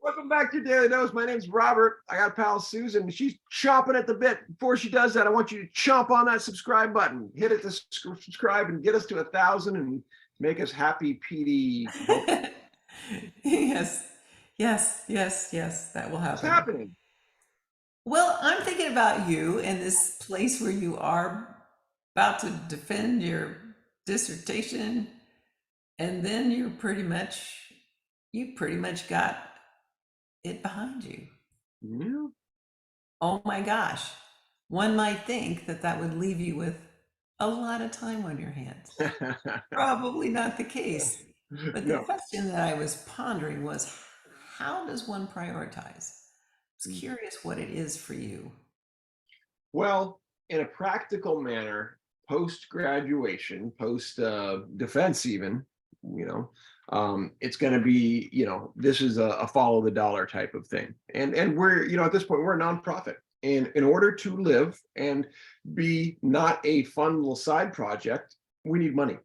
Welcome back to Daily Dose. My name's Robert. I got a pal Susan. She's chomping at the bit. Before she does that, I want you to chomp on that subscribe button. Hit it to subscribe and get us to 1,000 and make us happy, PD. Yes, yes, yes, yes, that will What's happen. happening? Well, I'm thinking about you in this place where you are about to defend your dissertation, and then you pretty much got it behind you. Yeah. Oh my gosh. One might think that that would leave you with a lot of time on your hands. Probably not the case. But the No. question that I was pondering was, how does one prioritize? I was curious what it is for you. Well, in a practical manner, post graduation, post defense, even, it's going to be, this is a follow the dollar type of thing. And we're, at this point, we're a nonprofit. And in order to live and be not a fun little side project, we need money.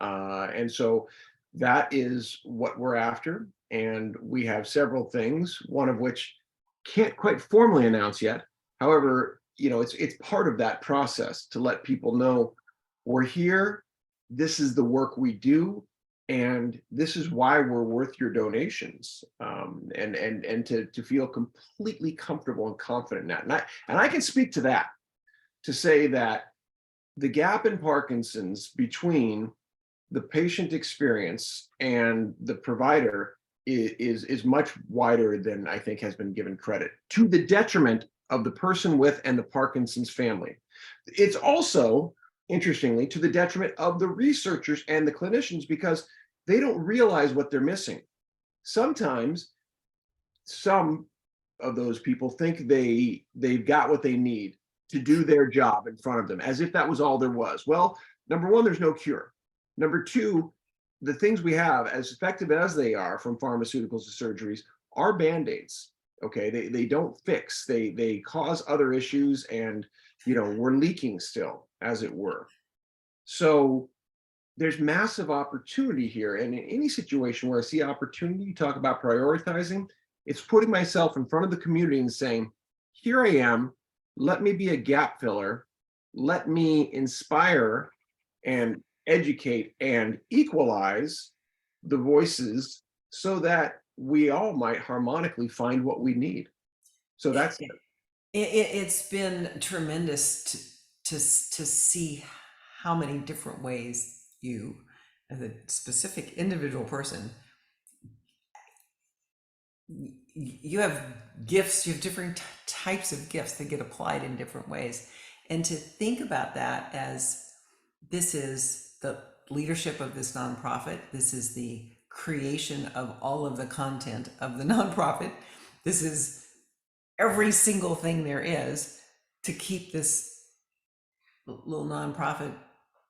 And so that is what we're after. And we have several things, one of which can't quite formally announce yet. However, it's part of that process to let people know we're here, this is the work we do, and this is why we're worth your donations, and to feel completely comfortable and confident in that. And I can speak to that, to say that the gap in Parkinson's between the patient experience and the provider is much wider than I think has been given credit, to the detriment of the person with and the Parkinson's family. It's also, interestingly, to the detriment of the researchers and the clinicians, because they don't realize what they're missing. Sometimes some of those people think they've got what they need to do their job in front of them, as if that was all there was. Well, number one, there's no cure. Number two, the things we have, as effective as they are, from pharmaceuticals to surgeries, are band-aids. Okay, they don't fix, they cause other issues, and we're leaking still, as it were. So there's massive opportunity here, and in any situation where I see opportunity, you talk about prioritizing, it's putting myself in front of the community and saying, here I am, let me be a gap filler, let me inspire and educate and equalize the voices so that we all might harmonically find what we need. So that's it. It's been tremendous to see how many different ways you, as a specific individual person, you have gifts, you have different types of gifts that get applied in different ways. And to think about that as this is the leadership of this nonprofit, this is the creation of all of the content of the nonprofit, this is every single thing there is to keep this little nonprofit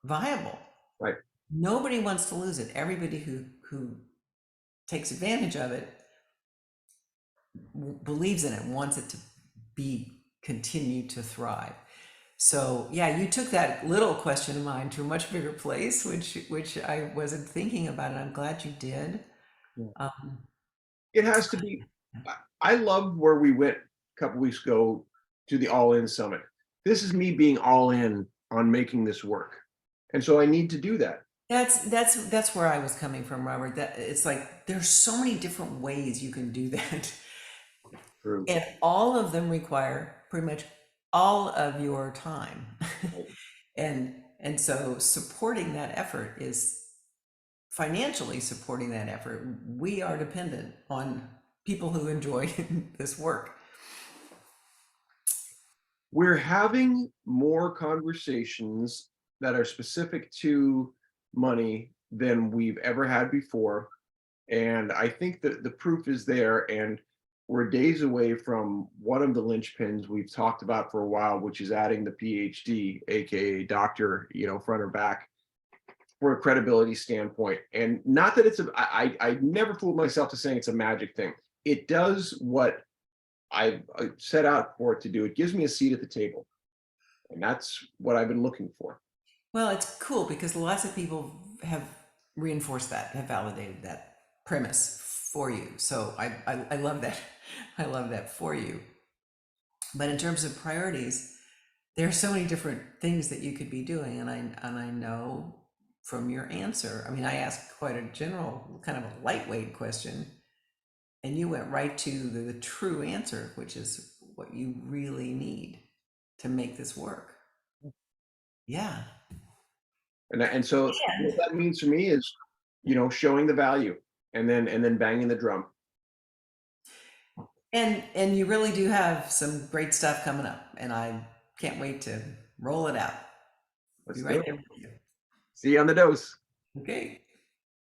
viable. Right. Nobody wants to lose it. Everybody who takes advantage of it believes in it, wants it to be continue to thrive. So yeah, you took that little question of mine to a much bigger place, which I wasn't thinking about, and I'm glad you did. Yeah. Um, It has to be. I loved where we went a couple weeks ago to the All In Summit. This is me being all in on making this work. And so I need to do that. that's where I was coming from, Robert. That it's like there's so many different ways you can do that, True. and all of them require pretty much all of your time. And so supporting that effort is financially supporting that effort. We are dependent on people who enjoy this work. We're having more conversations that are specific to money than we've ever had before. And I think that the proof is there. And we're days away from one of the linchpins we've talked about for a while, which is adding the PhD, aka doctor, front or back, for a credibility standpoint. And not that I never fooled myself to saying it's a magic thing. It does what I set out for it to do. It gives me a seat at the table. And that's what I've been looking for. Well, it's cool because lots of people have reinforced that, have validated that premise for you. So I love that. I love that for you. But in terms of priorities, there are so many different things that you could be doing. And I know from your answer, I mean, I asked quite a general, kind of a lightweight question, and you went right to the true answer, which is what you really need to make this work. Yeah. And so what that means for me is, showing the value and then banging the drum. And you really do have some great stuff coming up, and I can't wait to roll it out. Be Let's do right it. there with you. See you on the dose. Okay.